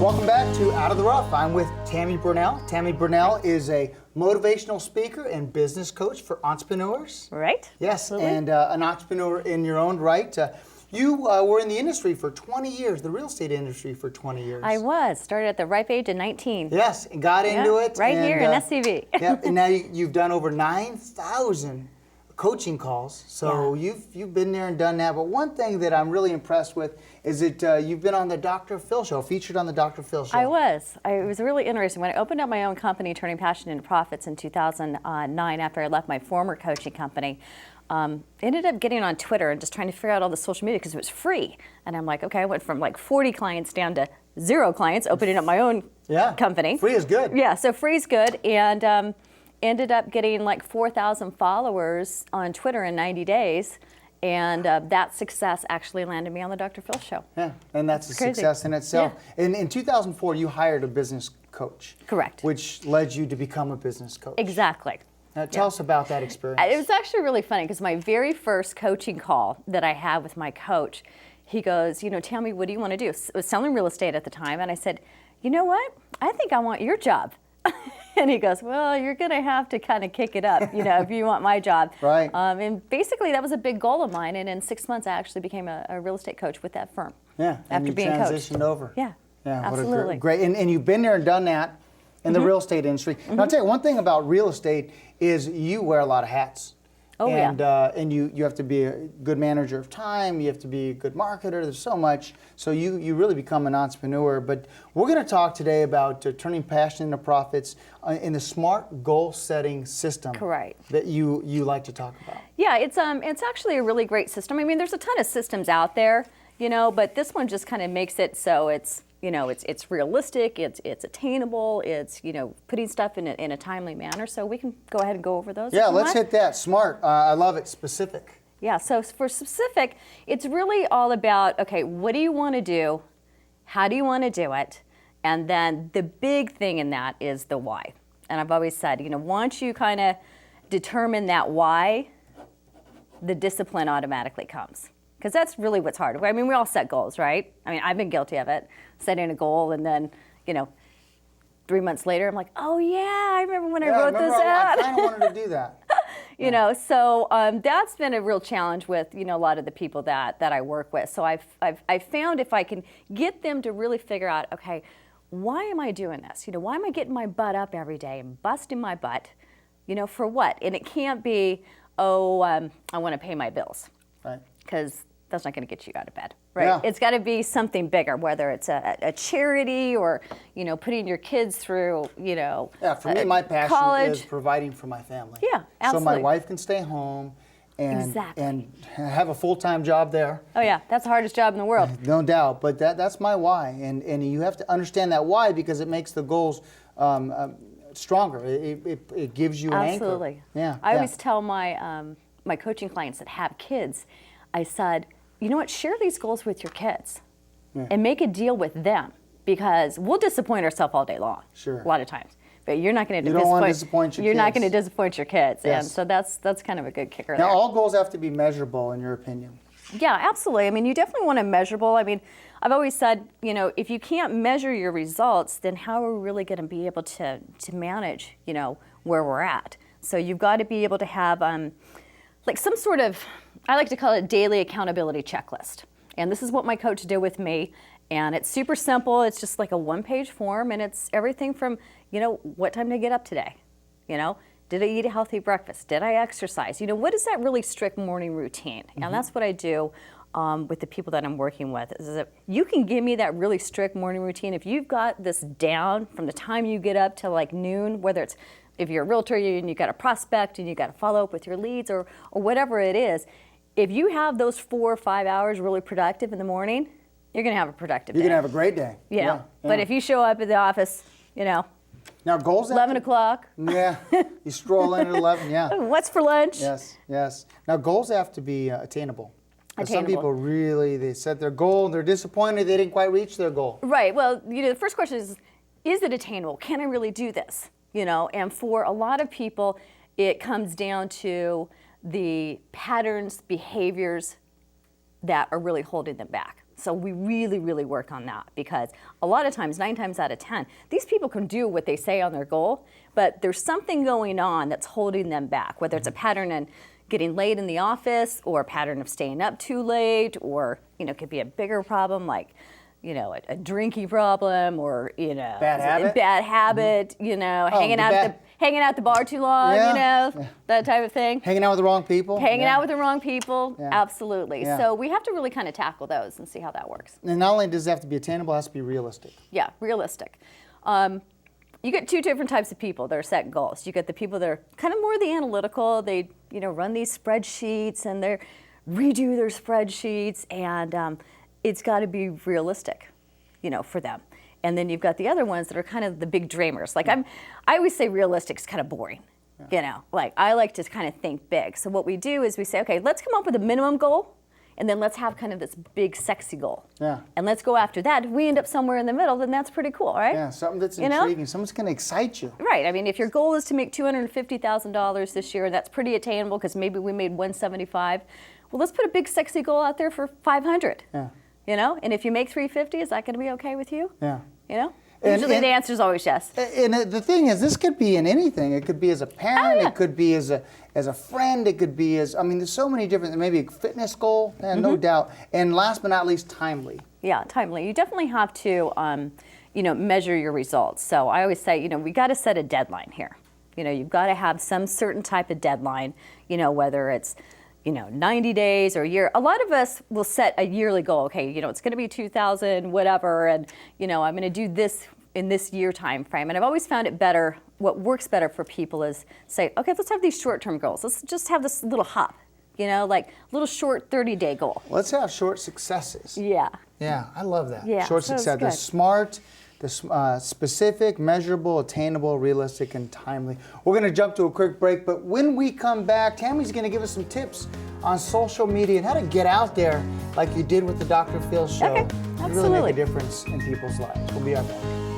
Welcome back to Out of the Rough. I'm with Tammy Burnell. Tammy Burnell is a motivational speaker and business coach for entrepreneurs. Right. Yes, absolutely. and an entrepreneur in your own right. You were in the industry for 20 years, the real estate industry for 20 years. I was. Started at the ripe age of 19. Yes, and got into it. Right and, here in SCV. Yeah, and now you've done over 9,000 coaching calls. So you've been there and done that. But one thing that I'm really impressed with is that you've been on the Dr. Phil show, featured on the Dr. Phil show. I was. It was really interesting. When I opened up my own company, Turning Passion into Profits in 2009, after I left my former coaching company, ended up getting on Twitter and just trying to figure out all the social media because it was free. And I'm like, okay, I went from like 40 clients down to 0 clients, opening up my own company. Free is good. Yeah, so free is good. And ended up getting like 4,000 followers on Twitter in 90 days. And that success actually landed me on the Dr. Phil show. Yeah, and that's a Crazy. success in itself. Yeah. In 2004, you hired a business coach. Correct. Which led you to become a business coach. Exactly. Now, tell us about that experience. It was actually really funny because my very first coaching call that I had with my coach, he goes, Tammy, what do you want to do? I was selling real estate at the time, and I said, you know what? I think I want your job. And he goes, well, you're going to have to kind of kick it up, if you want my job. Right. And basically, that was a big goal of mine. And in 6 months, I actually became a real estate coach with that firm. Yeah, after and being you coached. transitioned over. Yeah, Yeah, absolutely. What a great, and you've been there and done that in the real estate industry. Now, I'll tell you, one thing about real estate is you wear a lot of hats. Oh, and, and you have to be a good manager of time, you have to be a good marketer, there's so much. So you really become an entrepreneur. But we're going to talk today about turning passion into profits in the SMART goal setting system. Correct. That you like to talk about. Yeah, it's actually a really great system. I mean, there's a ton of systems out there, but this one just kind of makes it so it's it's realistic, it's attainable, it's putting stuff in a timely manner. So we can go ahead and go over those. Yeah, let's hit that. SMART. I love it. Specific. Yeah. So for specific, it's really all about, okay, what do you want to do? How do you want to do it? And then the big thing in that is the why. And I've always said, once you kind of determine that why, the discipline automatically comes. Because that's really what's hard. I mean, we all set goals, right? I mean, I've been guilty of it, setting a goal, and then, 3 months later, I'm like, oh yeah, I remember when I wrote this out. I kind of wanted to do that. So that's been a real challenge with, a lot of the people that I work with. So I've found if I can get them to really figure out, okay, why am I doing this? Why am I getting my butt up every day and busting my butt? For what? And it can't be, I want to pay my bills. Right. Because that's not going to get you out of bed, right? Yeah. It's got to be something bigger, whether it's a charity or, putting your kids through, Yeah, for me, my passion college. is providing for my family. Yeah, absolutely. So my wife can stay home and Exactly. and have a full-time job there. Oh yeah, that's the hardest job in the world. No doubt, but that's my why, and you have to understand that why because it makes the goals stronger. It gives you an anchor. Absolutely. Yeah. I always tell my my coaching clients that have kids, I said, you know what, share these goals with your kids and make a deal with them because we'll disappoint ourselves all day long. Sure. A lot of times. But you're not going to disappoint your You're not kids. going to disappoint your kids. Yes. And so that's kind of a good kicker Now, there. all goals have to be measurable, in your opinion. Yeah, absolutely. I mean, you definitely want to measurable. I mean, I've always said, if you can't measure your results, then how are we really going to be able to manage, where we're at? So you've got to be able to have like some sort of, I like to call it daily accountability checklist. And this is what my coach did with me. And it's super simple. It's just like a one-page form. And it's everything from, what time did I get up today? Did I eat a healthy breakfast? Did I exercise? What is that really strict morning routine? And that's what I do with the people that I'm working with. Is that you can give me that really strict morning routine. If you've got this down from the time you get up to like noon, whether it's if you're a realtor and you got a prospect and you got to follow up with your leads or whatever it is, if you have those 4 or 5 hours really productive in the morning, you're going to have a productive day. You're going to have a great day. Yeah. But if you show up at the office, now goals 11 o'clock. Yeah, you stroll in at 11, yeah. What's for lunch? Yes. Now goals have to be attainable. Some Attainable. people really, they set their goal and they're disappointed they didn't quite reach their goal. Right. Well, the first question is it attainable? Can I really do this? And for a lot of people, it comes down to the patterns, behaviors that are really holding them back. So we really, really work on that because a lot of times, 9 times out of 10, these people can do what they say on their goal, but there's something going on that's holding them back, whether it's a pattern in getting late in the office or a pattern of staying up too late, or, it could be a bigger problem like, a drinking problem, or, bad habit, hanging out the bar too long, that type of thing. Hanging out with the wrong people. Hanging out with the wrong people, absolutely. Yeah. So we have to really kind of tackle those and see how that works. And not only does it have to be attainable, it has to be realistic. Yeah, realistic. You get 2 different types of people that are setting goals. You get the people that are kind of more the analytical. They, run these spreadsheets and they redo their spreadsheets, and it's got to be realistic, for them. And then you've got the other ones that are kind of the big dreamers. Like I always say realistic is kind of boring. Like I like to kind of think big. So what we do is we say, okay, let's come up with a minimum goal, and then let's have kind of this big sexy goal. Yeah. And let's go after that. If we end up somewhere in the middle, then that's pretty cool, right? Yeah, something that's intriguing, something's going to excite you. Right. I mean, if your goal is to make $250,000 this year, that's pretty attainable because maybe we made 175. Well, let's put a big sexy goal out there for 500. Yeah. And if you make 350, is that going to be okay with you? Yeah. Usually the answer is always yes. And the thing is, this could be in anything. It could be as a parent. It could be as a friend. It could be there's so many different, maybe a fitness goal, no doubt. And last but not least, timely. Yeah, timely. You definitely have to, measure your results. So I always say, we got to set a deadline here. You've got to have some certain type of deadline, whether it's 90 days or a year. A lot of us will set a yearly goal. Okay, it's going to be 2,000, whatever, and I'm going to do this in this year time frame. And I've always found it better. What works better for people is say, okay, let's have these short-term goals. Let's just have this little hop, like a little short 30-day goal. Let's have short successes. Yeah. Yeah, I love that. Yeah, short so it's success. The good. smart, the specific, measurable, attainable, realistic, and timely. We're going to jump to a quick break, but when we come back, Tammy's going to give us some tips on social media and how to get out there like you did with the Dr. Phil show. Okay, and really absolutely. make a difference in people's lives. We'll be right back.